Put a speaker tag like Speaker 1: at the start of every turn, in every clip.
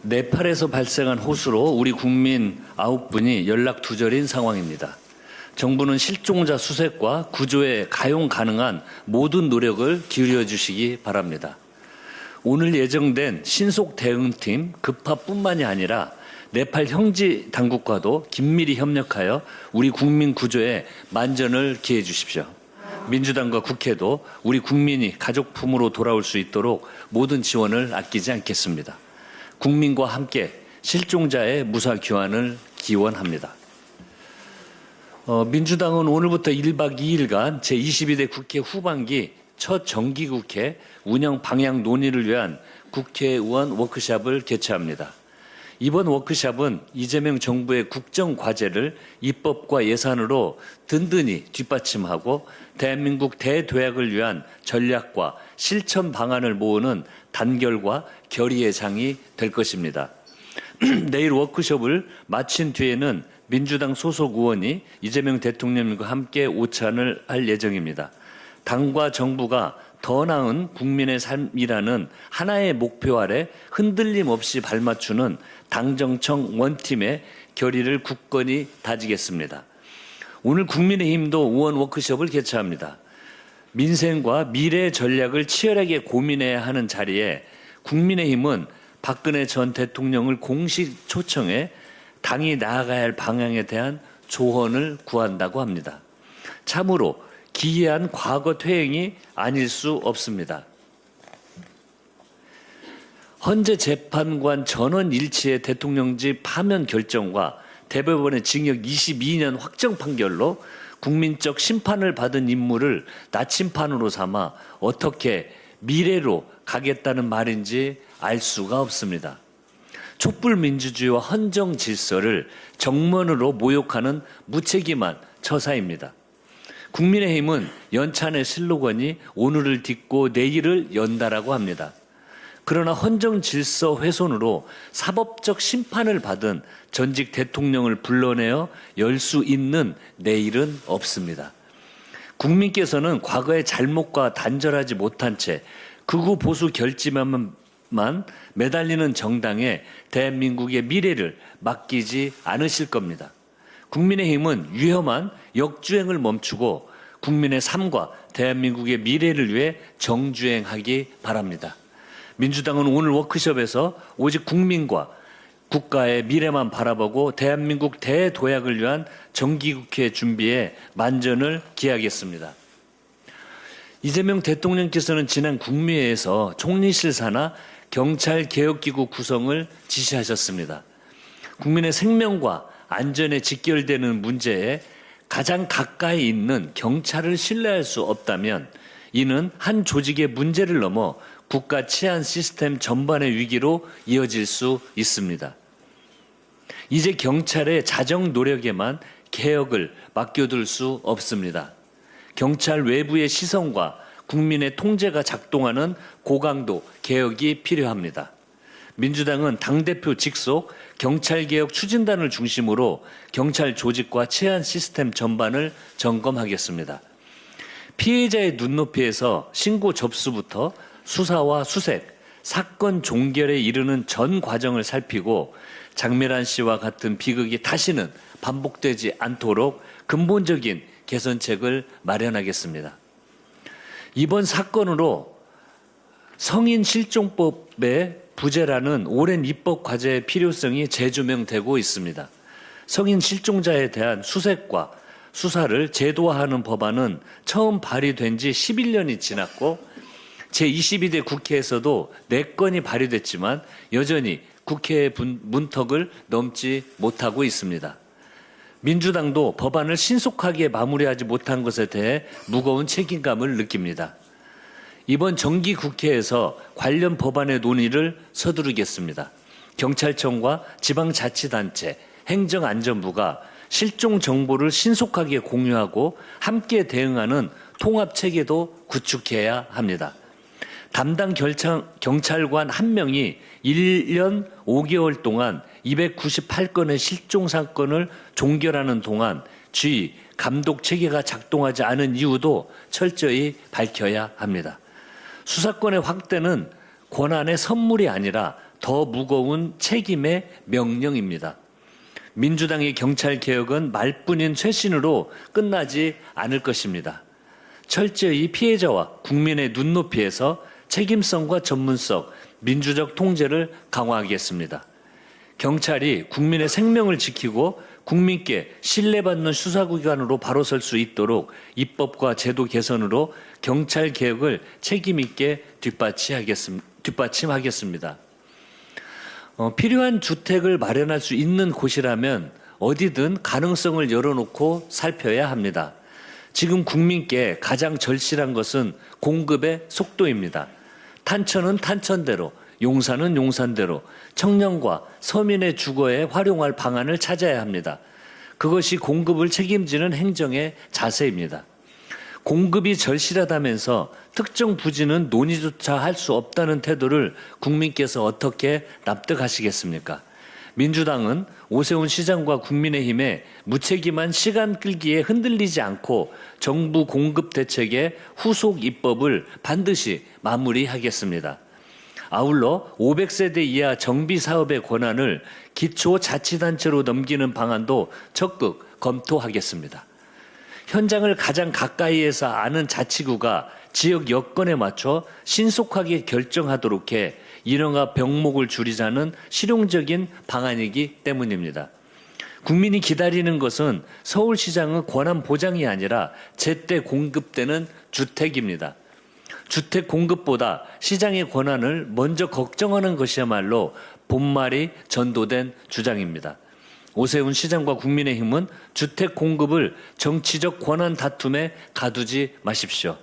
Speaker 1: 네팔에서 발생한 호수로 우리 국민 9분이 연락 두절인 상황입니다. 정부는 실종자 수색과 구조에 가용 가능한 모든 노력을 기울여 주시기 바랍니다. 오늘 예정된 신속 대응팀 급파뿐만이 아니라 네팔 형지 당국과도 긴밀히 협력하여 우리 국민 구조에 만전을 기해 주십시오. 민주당과 국회도 우리 국민이 가족품으로 돌아올 수 있도록 모든 지원을 아끼지 않겠습니다. 국민과 함께 실종자의 무사 귀환을 기원합니다. 민주당은 오늘부터 1박 2일간 제22대 국회 후반기 첫 정기국회 운영 방향 논의를 위한 국회의원 워크숍을 개최합니다. 이번 워크숍은 이재명 정부의 국정 과제를 입법과 예산으로 든든히 뒷받침하고 대한민국 대도약을 위한 전략과 실천 방안을 모으는 단결과 결의의 장이 될 것입니다. 내일 워크숍을 마친 뒤에는 민주당 소속 의원이 이재명 대통령과 함께 오찬을 할 예정입니다. 당과 정부가 더 나은 국민의 삶이라는 하나의 목표 아래 흔들림 없이 발맞추는 당정청 원팀의 결의를 굳건히 다지겠습니다. 오늘 국민의힘도 의원 워크숍을 개최합니다. 민생과 미래 전략을 치열하게 고민해야 하는 자리에 국민의힘은 박근혜 전 대통령을 공식 초청해 당이 나아가야 할 방향에 대한 조언을 구한다고 합니다. 참으로 기이한 과거 퇴행이 아닐 수 없습니다. 헌재 재판관 전원 일치의 대통령직 파면 결정과 대법원의 징역 22년 확정 판결로 국민적 심판을 받은 인물을 나침판으로 삼아 어떻게 미래로 가겠다는 말인지 알 수가 없습니다. 촛불 민주주의와 헌정 질서를 정면으로 모욕하는 무책임한 처사입니다. 국민의힘은 연찬의 슬로건이 오늘을 딛고 내일을 연다라고 합니다. 그러나 헌정 질서 훼손으로 사법적 심판을 받은 전직 대통령을 불러내어 열 수 있는 내일은 없습니다. 국민께서는 과거의 잘못과 단절하지 못한 채 극우 보수 결집만 매달리는 정당에 대한민국의 미래를 맡기지 않으실 겁니다. 국민의힘은 위험한 역주행을 멈추고 국민의 삶과 대한민국의 미래를 위해 정주행하기 바랍니다. 민주당은 오늘 워크숍에서 오직 국민과 국가의 미래만 바라보고 대한민국 대도약을 위한 정기국회 준비에 만전을 기하겠습니다. 이재명 대통령께서는 지난 국무회에서 총리실 산하 경찰개혁기구 구성을 지시하셨습니다. 국민의 생명과 안전에 직결되는 문제에 가장 가까이 있는 경찰을 신뢰할 수 없다면 이는 한 조직의 문제를 넘어 국가 치안 시스템 전반의 위기로 이어질 수 있습니다. 이제 경찰의 자정 노력에만 개혁을 맡겨둘 수 없습니다. 경찰 외부의 시선과 국민의 통제가 작동하는 고강도 개혁이 필요합니다. 민주당은 당대표 직속 경찰개혁 추진단을 중심으로 경찰 조직과 치안 시스템 전반을 점검하겠습니다. 피해자의 눈높이에서 신고 접수부터 수사와 수색, 사건 종결에 이르는 전 과정을 살피고 장미란 씨와 같은 비극이 다시는 반복되지 않도록 근본적인 개선책을 마련하겠습니다. 이번 사건으로 성인실종법의 부재라는 오랜 입법 과제의 필요성이 재조명되고 있습니다. 성인 실종자에 대한 수색과 수사를 제도화하는 법안은 처음 발의된 지 11년이 지났고 제22대 국회에서도 4건이 발의됐지만 여전히 국회의 문턱을 넘지 못하고 있습니다. 민주당도 법안을 신속하게 마무리하지 못한 것에 대해 무거운 책임감을 느낍니다. 이번 정기국회에서 관련 법안의 논의를 서두르겠습니다. 경찰청과 지방자치단체, 행정안전부가 실종 정보를 신속하게 공유하고 함께 대응하는 통합체계도 구축해야 합니다. 담당 경찰관 1명이 1년 5개월 동안 298건의 실종 사건을 종결하는 동안 주의, 감독 체계가 작동하지 않은 이유도 철저히 밝혀야 합니다. 수사권의 확대는 권한의 선물이 아니라 더 무거운 책임의 명령입니다. 민주당의 경찰개혁은 말뿐인 쇄신으로 끝나지 않을 것입니다. 철저히 피해자와 국민의 눈높이에서 책임성과 전문성, 민주적 통제를 강화하겠습니다. 경찰이 국민의 생명을 지키고 국민께 신뢰받는 수사기관으로 바로 설 수 있도록 입법과 제도 개선으로 경찰개혁을 책임있게 뒷받침하겠습니다. 필요한 주택을 마련할 수 있는 곳이라면 어디든 가능성을 열어놓고 살펴야 합니다. 지금 국민께 가장 절실한 것은 공급의 속도입니다. 탄천은 탄천대로, 용산은 용산대로 청년과 서민의 주거에 활용할 방안을 찾아야 합니다. 그것이 공급을 책임지는 행정의 자세입니다. 공급이 절실하다면서 특정 부지는 논의조차 할 수 없다는 태도를 국민께서 어떻게 납득하시겠습니까? 민주당은 오세훈 시장과 국민의힘의 무책임한 시간 끌기에 흔들리지 않고 정부 공급 대책의 후속 입법을 반드시 마무리하겠습니다. 아울러 500세대 이하 정비 사업의 권한을 기초자치단체로 넘기는 방안도 적극 검토하겠습니다. 현장을 가장 가까이에서 아는 자치구가 지역 여건에 맞춰 신속하게 결정하도록 해 인원과 병목을 줄이자는 실용적인 방안이기 때문입니다. 국민이 기다리는 것은 서울시장의 권한 보장이 아니라 제때 공급되는 주택입니다. 주택 공급보다 시장의 권한을 먼저 걱정하는 것이야말로 본말이 전도된 주장입니다. 오세훈 시장과 국민의힘은 주택 공급을 정치적 권한 다툼에 가두지 마십시오.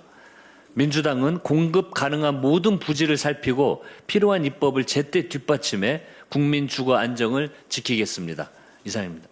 Speaker 1: 민주당은 공급 가능한 모든 부지를 살피고 필요한 입법을 제때 뒷받침해 국민 주거 안정을 지키겠습니다. 이상입니다.